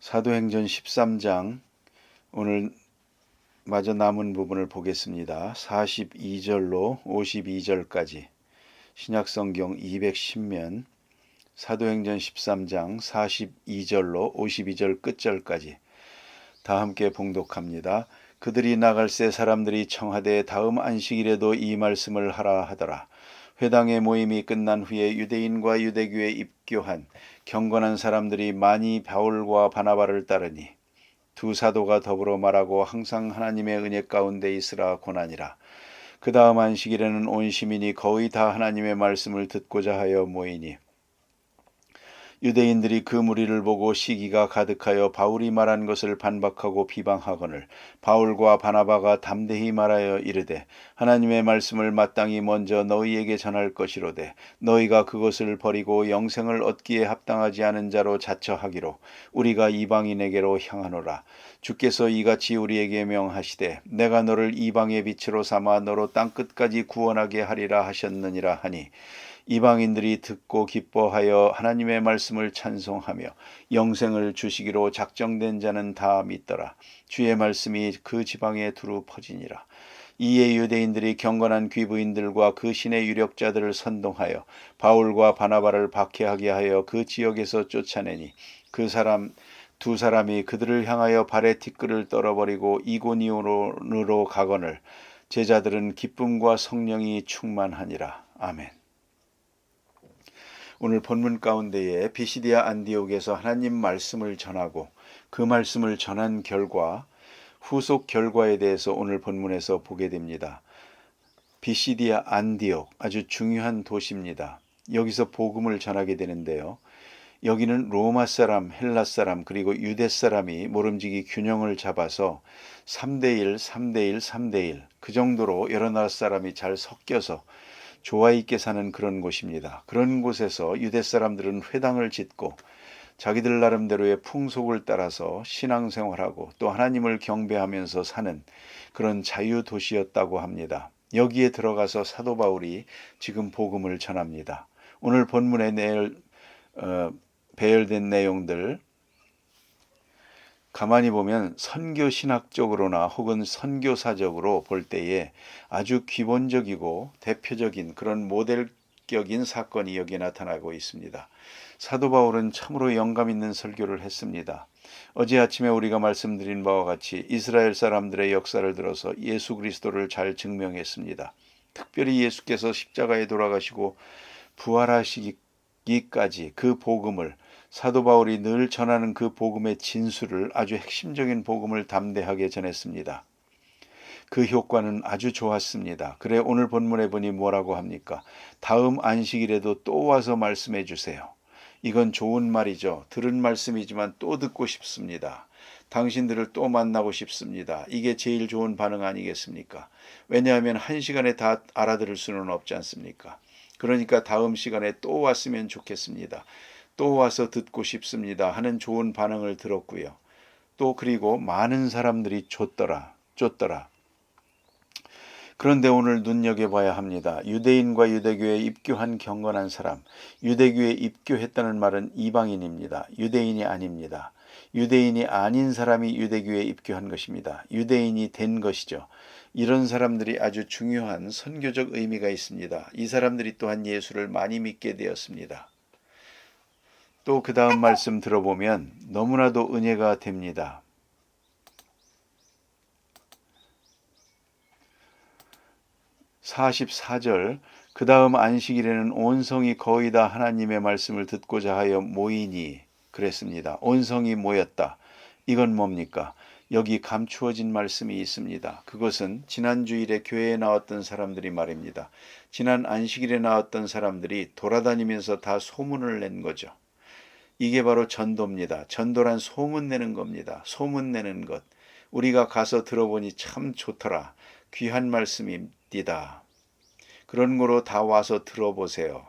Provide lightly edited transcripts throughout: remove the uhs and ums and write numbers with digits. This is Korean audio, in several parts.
사도행전 13장 오늘 마저 남은 부분을 보겠습니다. 42절로 52절까지 신약성경 210면 사도행전 13장 42절로 52절 끝절까지 다 함께 봉독합니다. 그들이 나갈새 사람들이 청하되 다음 안식일에도 이 말씀을 하라 하더라. 회당의 모임이 끝난 후에 유대인과 유대교에 입교한 경건한 사람들이 많이 바울과 바나바를 따르니 두 사도가 더불어 말하고 항상 하나님의 은혜 가운데 있으라 고나니라. 그 다음 안식일에는 온 시민이 거의 다 하나님의 말씀을 듣고자 하여 모이니 유대인들이 그 무리를 보고 시기가 가득하여 바울이 말한 것을 반박하고 비방하거늘 바울과 바나바가 담대히 말하여 이르되 하나님의 말씀을 마땅히 먼저 너희에게 전할 것이로되 너희가 그것을 버리고 영생을 얻기에 합당하지 않은 자로 자처하기로 우리가 이방인에게로 향하노라. 주께서 이같이 우리에게 명하시되 내가 너를 이방의 빛으로 삼아 너로 땅끝까지 구원하게 하리라 하셨느니라 하니 이방인들이 듣고 기뻐하여 하나님의 말씀을 찬송하며 영생을 주시기로 작정된 자는 다 믿더라. 주의 말씀이 그 지방에 두루 퍼지니라. 이에 유대인들이 경건한 귀부인들과 그 신의 유력자들을 선동하여 바울과 바나바를 박해하게 하여 그 지역에서 쫓아내니 두 사람이 그들을 향하여 발에 티끌을 떨어버리고 이고니온으로 가거늘 제자들은 기쁨과 성령이 충만하니라. 아멘. 오늘 본문 가운데에 비시디아 안디옥에서 하나님 말씀을 전하고 그 말씀을 전한 결과 후속 결과에 대해서 오늘 본문에서 보게 됩니다. 비시디아 안디옥 아주 중요한 도시입니다. 여기서 복음을 전하게 되는데요. 여기는 로마 사람, 헬라 사람 그리고 유대 사람이 모름지기 균형을 잡아서 3대1, 3대1, 3대1 그 정도로 여러 나라 사람이 잘 섞여서 조화 있게 사는 그런 곳입니다. 그런 곳에서 유대 사람들은 회당을 짓고 자기들 나름대로의 풍속을 따라서 신앙생활하고 또 하나님을 경배하면서 사는 그런 자유도시였다고 합니다. 여기에 들어가서 사도 바울이 지금 복음을 전합니다. 오늘 본문에 배열된 내용들 가만히 보면 선교신학적으로나 혹은 선교사적으로 볼 때에 아주 기본적이고 대표적인 그런 모델격인 사건이 여기에 나타나고 있습니다. 사도 바울은 참으로 영감 있는 설교를 했습니다. 어제 아침에 우리가 말씀드린 바와 같이 이스라엘 사람들의 역사를 들어서 예수 그리스도를 잘 증명했습니다. 특별히 예수께서 십자가에 돌아가시고 부활하시기까지 그 복음을 사도 바울이 늘 전하는 그 복음의 진수를 아주 핵심적인 복음을 담대하게 전했습니다. 그 효과는 아주 좋았습니다. 그래 오늘 본문에 보니 뭐라고 합니까? 다음 안식일에도 또 와서 말씀해 주세요. 이건 좋은 말이죠. 들은 말씀이지만 또 듣고 싶습니다. 당신들을 또 만나고 싶습니다. 이게 제일 좋은 반응 아니겠습니까? 왜냐하면 한 시간에 다 알아들을 수는 없지 않습니까? 그러니까 다음 시간에 또 왔으면 좋겠습니다. 또 와서 듣고 싶습니다 하는 좋은 반응을 들었고요. 또 그리고 많은 사람들이 쫓더라. 그런데 오늘 눈여겨봐야 합니다. 유대인과 유대교에 입교한 경건한 사람, 유대교에 입교했다는 말은 이방인입니다. 유대인이 아닙니다. 유대인이 아닌 사람이 유대교에 입교한 것입니다. 유대인이 된 것이죠. 이런 사람들이 아주 중요한 선교적 의미가 있습니다. 이 사람들이 또한 예수를 많이 믿게 되었습니다. 또 그 다음 말씀 들어보면 너무나도 은혜가 됩니다. 44절 그 다음 안식일에는 온 성이 거의 다 하나님의 말씀을 듣고자 하여 모이니 그랬습니다. 온 성이 모였다. 이건 뭡니까? 여기 감추어진 말씀이 있습니다. 그것은 지난 주일에 교회에 나왔던 사람들이 말입니다. 지난 안식일에 나왔던 사람들이 돌아다니면서 다 소문을 낸 거죠. 이게 바로 전도입니다. 전도란 소문내는 겁니다. 소문내는 것. 우리가 가서 들어보니 참 좋더라. 귀한 말씀입니다. 그런 거로 다 와서 들어보세요.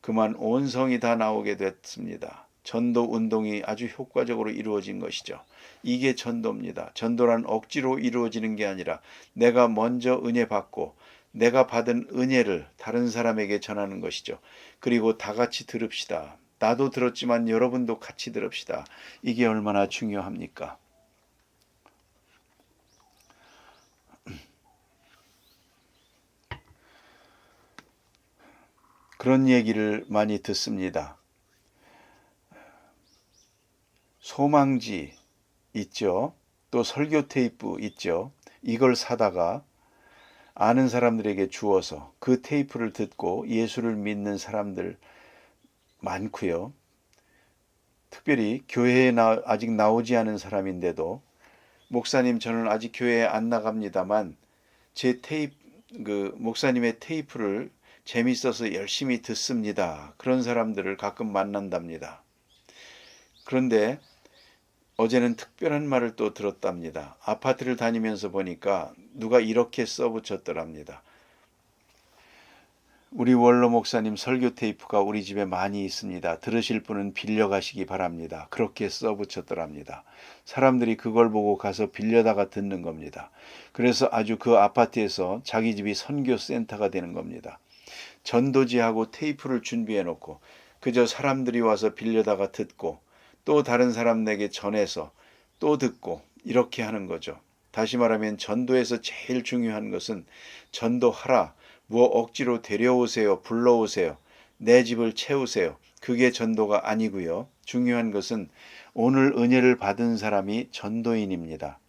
그만 온 성이 다 나오게 됐습니다. 전도 운동이 아주 효과적으로 이루어진 것이죠. 이게 전도입니다. 전도란 억지로 이루어지는 게 아니라 내가 먼저 은혜 받고 내가 받은 은혜를 다른 사람에게 전하는 것이죠. 그리고 다 같이 들읍시다. 나도 들었지만 여러분도 같이 들읍시다. 이게 얼마나 중요합니까? 그런 얘기를 많이 듣습니다. 소망지 있죠. 또 설교 테이프 있죠. 이걸 사다가 아는 사람들에게 주어서 그 테이프를 듣고 예수를 믿는 사람들 많고요. 특별히 교회에 아직 나오지 않은 사람인데도 목사님 저는 아직 교회에 안 나갑니다만 제 목사님의 테이프를 재밌어서 열심히 듣습니다. 그런 사람들을 가끔 만난답니다. 그런데 어제는 특별한 말을 또 들었답니다. 아파트를 다니면서 보니까 누가 이렇게 써붙였더랍니다. 우리 원로 목사님 설교 테이프가 우리 집에 많이 있습니다. 들으실 분은 빌려가시기 바랍니다. 그렇게 써붙였더랍니다. 사람들이 그걸 보고 가서 빌려다가 듣는 겁니다. 그래서 아주 그 아파트에서 자기 집이 선교 센터가 되는 겁니다. 전도지하고 테이프를 준비해 놓고 그저 사람들이 와서 빌려다가 듣고 또 다른 사람에게 전해서 또 듣고 이렇게 하는 거죠. 다시 말하면 전도에서 제일 중요한 것은 전도하라. 뭐 억지로 데려오세요. 불러오세요. 내 집을 채우세요. 그게 전도가 아니고요. 중요한 것은 오늘 은혜를 받은 사람이 전도인입니다.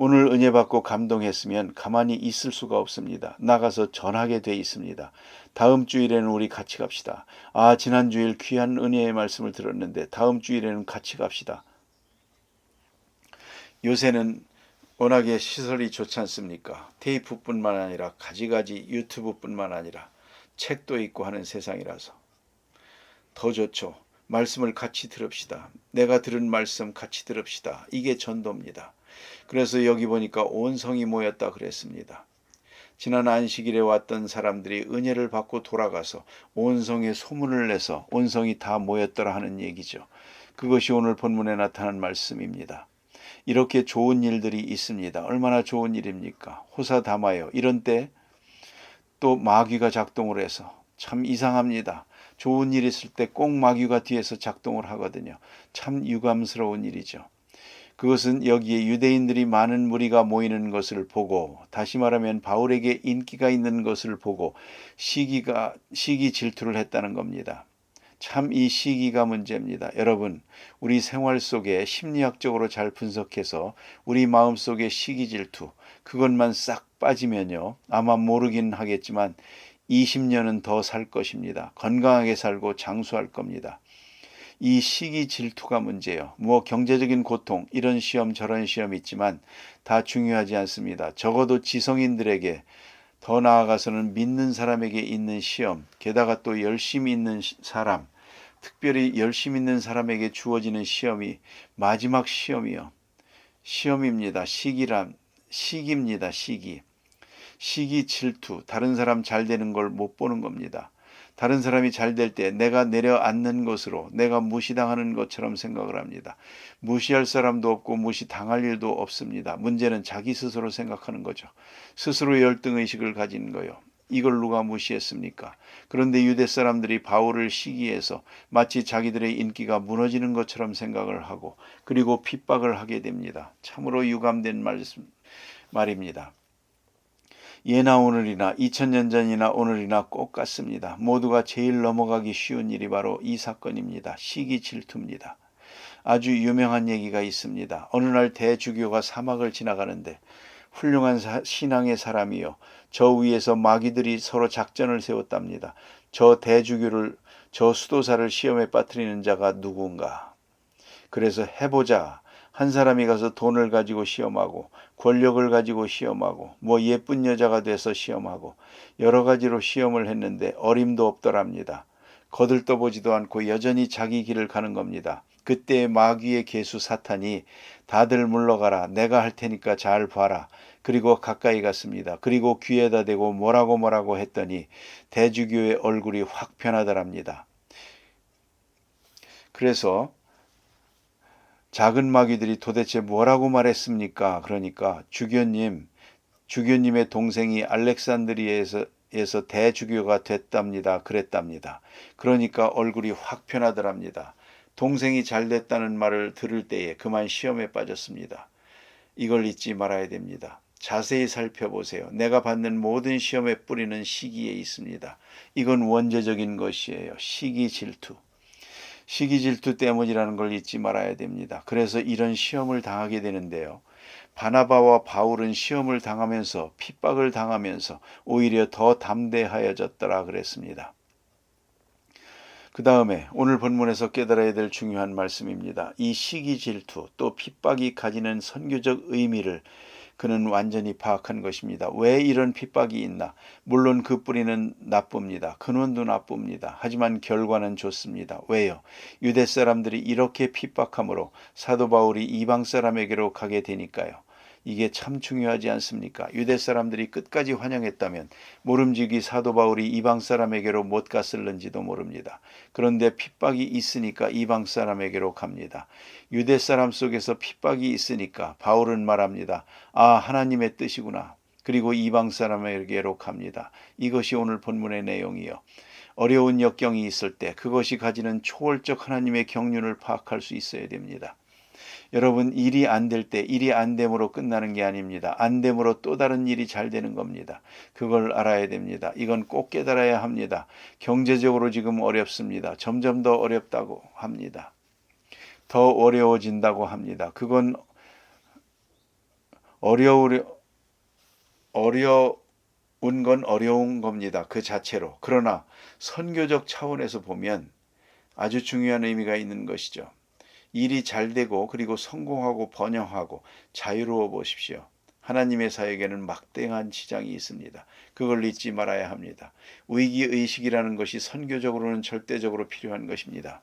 오늘 은혜 받고 감동했으면 가만히 있을 수가 없습니다. 나가서 전하게 돼 있습니다. 다음 주일에는 우리 같이 갑시다. 지난 주일 귀한 은혜의 말씀을 들었는데 다음 주일에는 같이 갑시다. 요새는 워낙에 시설이 좋지 않습니까? 테이프뿐만 아니라 가지가지 유튜브뿐만 아니라 책도 있고 하는 세상이라서 더 좋죠. 말씀을 같이 들읍시다. 내가 들은 말씀 같이 들읍시다. 이게 전도입니다. 그래서 여기 보니까 온 성이 모였다 그랬습니다. 지난 안식일에 왔던 사람들이 은혜를 받고 돌아가서 온 성에 소문을 내서 온 성이 다 모였더라 하는 얘기죠. 그것이 오늘 본문에 나타난 말씀입니다. 이렇게 좋은 일들이 있습니다. 얼마나 좋은 일입니까? 호사다마요. 이런 때 또 마귀가 작동을 해서 참 이상합니다. 좋은 일 있을 때 꼭 마귀가 뒤에서 작동을 하거든요. 참 유감스러운 일이죠. 그것은 여기에 유대인들이 많은 무리가 모이는 것을 보고 다시 말하면 바울에게 인기가 있는 것을 보고 시기 질투를 했다는 겁니다. 참 이 시기가 문제입니다. 여러분, 우리 생활 속에 심리학적으로 잘 분석해서 우리 마음속에 시기 질투 그것만 싹 빠지면요. 아마 모르긴 하겠지만 20년은 더 살 것입니다. 건강하게 살고 장수할 겁니다. 이 시기 질투가 문제예요. 뭐 경제적인 고통 이런 시험 저런 시험 있지만 다 중요하지 않습니다. 적어도 지성인들에게 더 나아가서는 믿는 사람에게 있는 시험, 게다가 또 열심히 있는 사람, 특별히 열심히 있는 사람에게 주어지는 시험이 마지막 시험이요. 시험입니다. 시기입니다. 시기 질투, 다른 사람 잘 되는 걸 못 보는 겁니다. 다른 사람이 잘 될 때 내가 내려앉는 것으로 내가 무시당하는 것처럼 생각을 합니다. 무시할 사람도 없고 무시당할 일도 없습니다. 문제는 자기 스스로 생각하는 거죠. 스스로 열등의식을 가진 거요. 이걸 누가 무시했습니까? 그런데 유대 사람들이 바울을 시기해서 마치 자기들의 인기가 무너지는 것처럼 생각을 하고 그리고 핍박을 하게 됩니다. 참으로 유감된 말입니다. 예나 오늘이나 2000년 전이나 오늘이나 꼭 같습니다. 모두가 제일 넘어가기 쉬운 일이 바로 이 사건입니다. 시기 질투입니다. 아주 유명한 얘기가 있습니다. 어느 날 대주교가 사막을 지나가는데 훌륭한 신앙의 사람이요. 저 위에서 마귀들이 서로 작전을 세웠답니다. 저 수도사를 시험에 빠뜨리는 자가 누군가. 그래서 해보자. 한 사람이 가서 돈을 가지고 시험하고 권력을 가지고 시험하고 뭐 예쁜 여자가 돼서 시험하고 여러 가지로 시험을 했는데 어림도 없더랍니다. 거들떠보지도 않고 여전히 자기 길을 가는 겁니다. 그때 마귀의 계수 사탄이 다들 물러가라. 내가 할 테니까 잘 봐라. 그리고 가까이 갔습니다. 그리고 귀에다 대고 뭐라고 했더니 대주교의 얼굴이 확 변하더랍니다. 그래서 작은 마귀들이 도대체 뭐라고 말했습니까? 그러니까 주교님의 동생이 알렉산드리아에서 나라에서 대주교가 됐답니다. 그랬답니다. 그러니까 얼굴이 확 변하더랍니다. 동생이 잘 됐다는 말을 들을 때에 그만 시험에 빠졌습니다. 이걸 잊지 말아야 됩니다. 자세히 살펴보세요. 내가 받는 모든 시험의 뿌리는 시기에 있습니다. 이건 원죄적인 것이에요. 시기 질투. 시기 질투 때문이라는 걸 잊지 말아야 됩니다. 그래서 이런 시험을 당하게 되는데요. 바나바와 바울은 시험을 당하면서 핍박을 당하면서 오히려 더 담대하여졌더라 그랬습니다. 그 다음에 오늘 본문에서 깨달아야 될 중요한 말씀입니다. 이 시기 질투 또 핍박이 가지는 선교적 의미를 그는 완전히 파악한 것입니다. 왜 이런 핍박이 있나? 물론 그 뿌리는 나쁩니다. 근원도 나쁩니다. 하지만 결과는 좋습니다. 왜요? 유대 사람들이 이렇게 핍박함으로 사도 바울이 이방 사람에게로 가게 되니까요. 이게 참 중요하지 않습니까? 유대 사람들이 끝까지 환영했다면 모름지기 사도 바울이 이방 사람에게로 못 갔을는지도 모릅니다. 그런데 핍박이 있으니까 이방 사람에게로 갑니다. 유대 사람 속에서 핍박이 있으니까 바울은 말합니다. 아, 하나님의 뜻이구나. 그리고 이방 사람에게로 갑니다. 이것이 오늘 본문의 내용이요. 어려운 역경이 있을 때 그것이 가지는 초월적 하나님의 경륜을 파악할 수 있어야 됩니다. 여러분, 일이 안 될 때 일이 안 됨으로 끝나는 게 아닙니다. 안 됨으로 또 다른 일이 잘 되는 겁니다. 그걸 알아야 됩니다. 이건 꼭 깨달아야 합니다. 경제적으로 지금 어렵습니다. 점점 더 어렵다고 합니다. 더 어려워진다고 합니다. 그건 어려운 건 어려운 겁니다. 그 자체로. 그러나 선교적 차원에서 보면 아주 중요한 의미가 있는 것이죠. 일이 잘 되고 그리고 성공하고 번영하고 자유로워 보십시오. 하나님의 사역에는 막대한 지장이 있습니다. 그걸 잊지 말아야 합니다. 위기의식이라는 것이 선교적으로는 절대적으로 필요한 것입니다.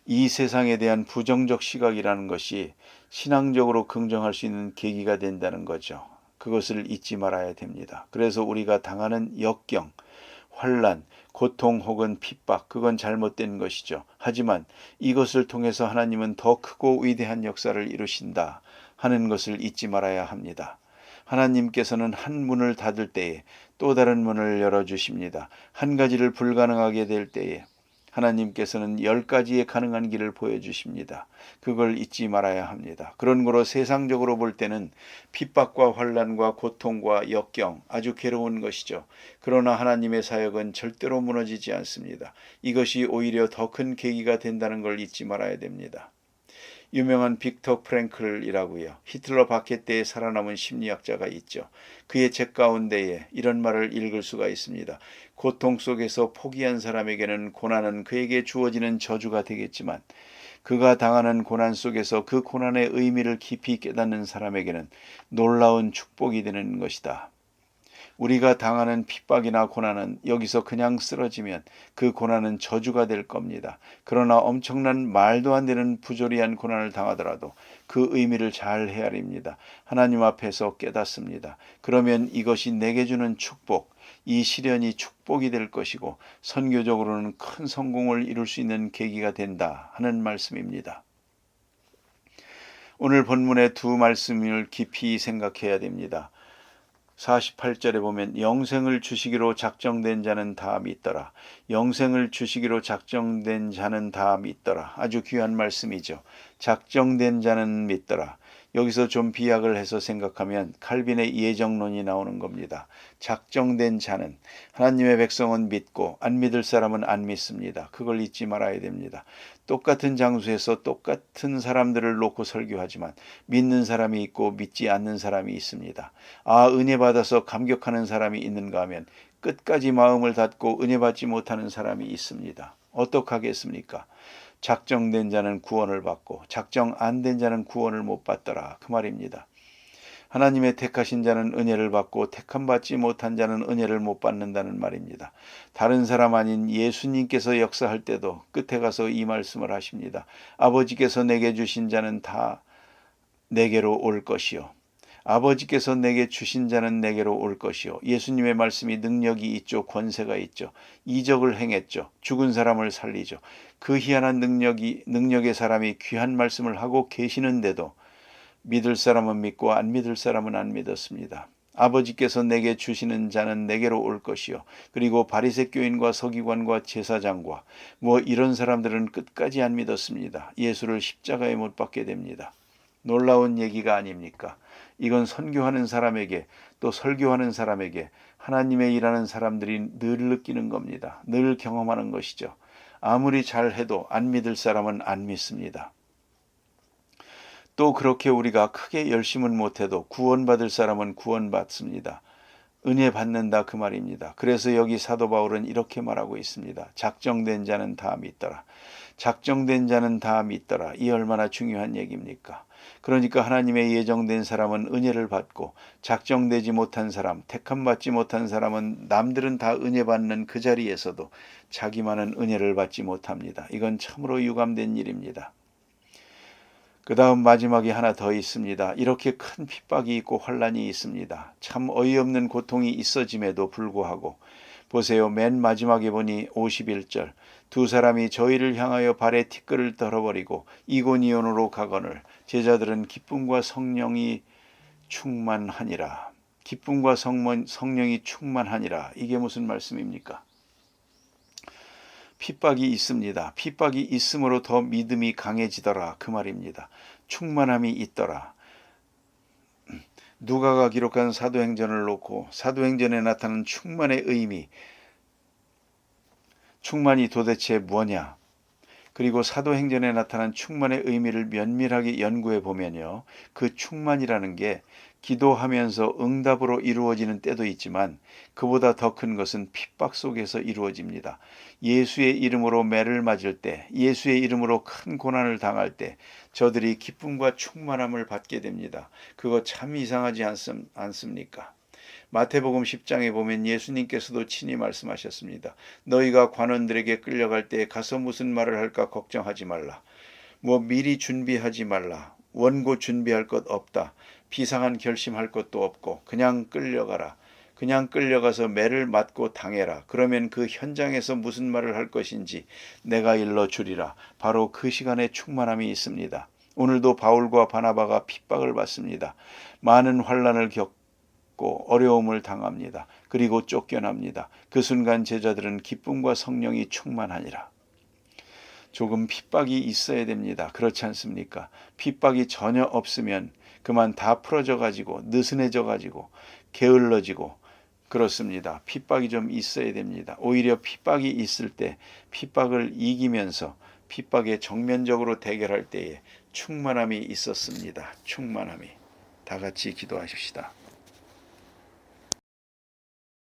이 세상에 대한 부정적 시각이라는 것이 신앙적으로 긍정할 수 있는 계기가 된다는 거죠. 그것을 잊지 말아야 됩니다. 그래서 우리가 당하는 역경, 환난, 고통 혹은 핍박, 그건 잘못된 것이죠. 하지만 이것을 통해서 하나님은 더 크고 위대한 역사를 이루신다 하는 것을 잊지 말아야 합니다. 하나님께서는 한 문을 닫을 때에 또 다른 문을 열어주십니다. 한 가지를 불가능하게 될 때에 하나님께서는 10가지의 가능한 길을 보여주십니다. 그걸 잊지 말아야 합니다. 그런 거로 세상적으로 볼 때는 핍박과 환난과 고통과 역경 아주 괴로운 것이죠. 그러나 하나님의 사역은 절대로 무너지지 않습니다. 이것이 오히려 더 큰 계기가 된다는 걸 잊지 말아야 됩니다. 유명한 빅터 프랭클이라고요. 히틀러 박해 때에 살아남은 심리학자가 있죠. 그의 책 가운데에 이런 말을 읽을 수가 있습니다. 고통 속에서 포기한 사람에게는 고난은 그에게 주어지는 저주가 되겠지만 그가 당하는 고난 속에서 그 고난의 의미를 깊이 깨닫는 사람에게는 놀라운 축복이 되는 것이다. 우리가 당하는 핍박이나 고난은 여기서 그냥 쓰러지면 그 고난은 저주가 될 겁니다. 그러나 엄청난 말도 안 되는 부조리한 고난을 당하더라도 그 의미를 잘 헤아립니다. 하나님 앞에서 깨닫습니다. 그러면 이것이 내게 주는 축복, 이 시련이 축복이 될 것이고 선교적으로는 큰 성공을 이룰 수 있는 계기가 된다 하는 말씀입니다. 오늘 본문의 두 말씀을 깊이 생각해야 됩니다. 48절에 보면 영생을 주시기로 작정된 자는 다 믿더라. 영생을 주시기로 작정된 자는 다 믿더라. 아주 귀한 말씀이죠. 작정된 자는 믿더라. 여기서 좀 비약을 해서 생각하면 칼빈의 예정론이 나오는 겁니다. 작정된 자는 하나님의 백성은 믿고 안 믿을 사람은 안 믿습니다. 그걸 잊지 말아야 됩니다. 똑같은 장소에서 똑같은 사람들을 놓고 설교하지만 믿는 사람이 있고 믿지 않는 사람이 있습니다. 아, 은혜 받아서 감격하는 사람이 있는가 하면 끝까지 마음을 닫고 은혜 받지 못하는 사람이 있습니다. 어떡하겠습니까? 작정된 자는 구원을 받고 작정 안 된 자는 구원을 못 받더라 그 말입니다. 하나님의 택하신 자는 은혜를 받고 택함받지 못한 자는 은혜를 못 받는다는 말입니다. 다른 사람 아닌 예수님께서 역사할 때도 끝에 가서 이 말씀을 하십니다. 아버지께서 내게 주신 자는 다 내게로 올 것이요. 아버지께서 내게 주신 자는 내게로 올 것이요. 예수님의 말씀이 능력이 있죠. 권세가 있죠. 이적을 행했죠. 죽은 사람을 살리죠. 그 희한한 능력의 사람이 귀한 말씀을 하고 계시는데도 믿을 사람은 믿고 안 믿을 사람은 안 믿었습니다. 아버지께서 내게 주시는 자는 내게로 올 것이요. 그리고 바리새교인과 서기관과 제사장과 이런 사람들은 끝까지 안 믿었습니다. 예수를 십자가에 못 박게 됩니다. 놀라운 얘기가 아닙니까? 이건 선교하는 사람에게 또 설교하는 사람에게 하나님의 일하는 사람들이 늘 느끼는 겁니다. 늘 경험하는 것이죠. 아무리 잘해도 안 믿을 사람은 안 믿습니다. 또 그렇게 우리가 크게 열심은 못해도 구원받을 사람은 구원받습니다. 은혜 받는다 그 말입니다. 그래서 여기 사도 바울은 이렇게 말하고 있습니다. 작정된 자는 다 믿더라. 작정된 자는 다 믿더라. 이 얼마나 중요한 얘기입니까? 그러니까 하나님의 예정된 사람은 은혜를 받고 작정되지 못한 사람, 택함받지 못한 사람은 남들은 다 은혜 받는 그 자리에서도 자기만은 은혜를 받지 못합니다. 이건 참으로 유감된 일입니다. 그 다음 마지막에 하나 더 있습니다. 이렇게 큰 핍박이 있고 환란이 있습니다. 참 어이없는 고통이 있어짐에도 불구하고 보세요. 맨 마지막에 보니 51절 두 사람이 저희를 향하여 발에 티끌을 떨어버리고 이고니온으로 가거늘 제자들은 기쁨과 성령이 충만하니라. 기쁨과 성령이 충만하니라. 이게 무슨 말씀입니까? 핍박이 있습니다. 핍박이 있음으로 더 믿음이 강해지더라. 그 말입니다. 충만함이 있더라. 누가가 기록한 사도행전을 놓고 사도행전에 나타난 충만의 의미, 충만이 도대체 뭐냐? 그리고 사도행전에 나타난 충만의 의미를 면밀하게 연구해 보면요. 그 충만이라는 게 기도하면서 응답으로 이루어지는 때도 있지만 그보다 더 큰 것은 핍박 속에서 이루어집니다. 예수의 이름으로 매를 맞을 때, 예수의 이름으로 큰 고난을 당할 때 저들이 기쁨과 충만함을 받게 됩니다. 그거 참 이상하지 않습니까? 마태복음 10장에 보면 예수님께서도 친히 말씀하셨습니다. 너희가 관원들에게 끌려갈 때 가서 무슨 말을 할까 걱정하지 말라. 미리 준비하지 말라. 원고 준비할 것 없다. 비상한 결심할 것도 없고 그냥 끌려가라. 그냥 끌려가서 매를 맞고 당해라. 그러면 그 현장에서 무슨 말을 할 것인지 내가 일러주리라. 바로 그 시간에 충만함이 있습니다. 오늘도 바울과 바나바가 핍박을 받습니다. 많은 환난을 겪고 어려움을 당합니다. 그리고 쫓겨납니다. 그 순간 제자들은 기쁨과 성령이 충만하니라. 조금 핍박이 있어야 됩니다. 그렇지 않습니까? 핍박이 전혀 없으면 그만 다 풀어져 가지고 느슨해져 가지고 게을러지고 그렇습니다. 핍박이 좀 있어야 됩니다. 오히려 핍박이 있을 때 핍박을 이기면서 핍박에 정면적으로 대결할 때에 충만함이 있었습니다. 충만함이. 다 같이 기도하십시다.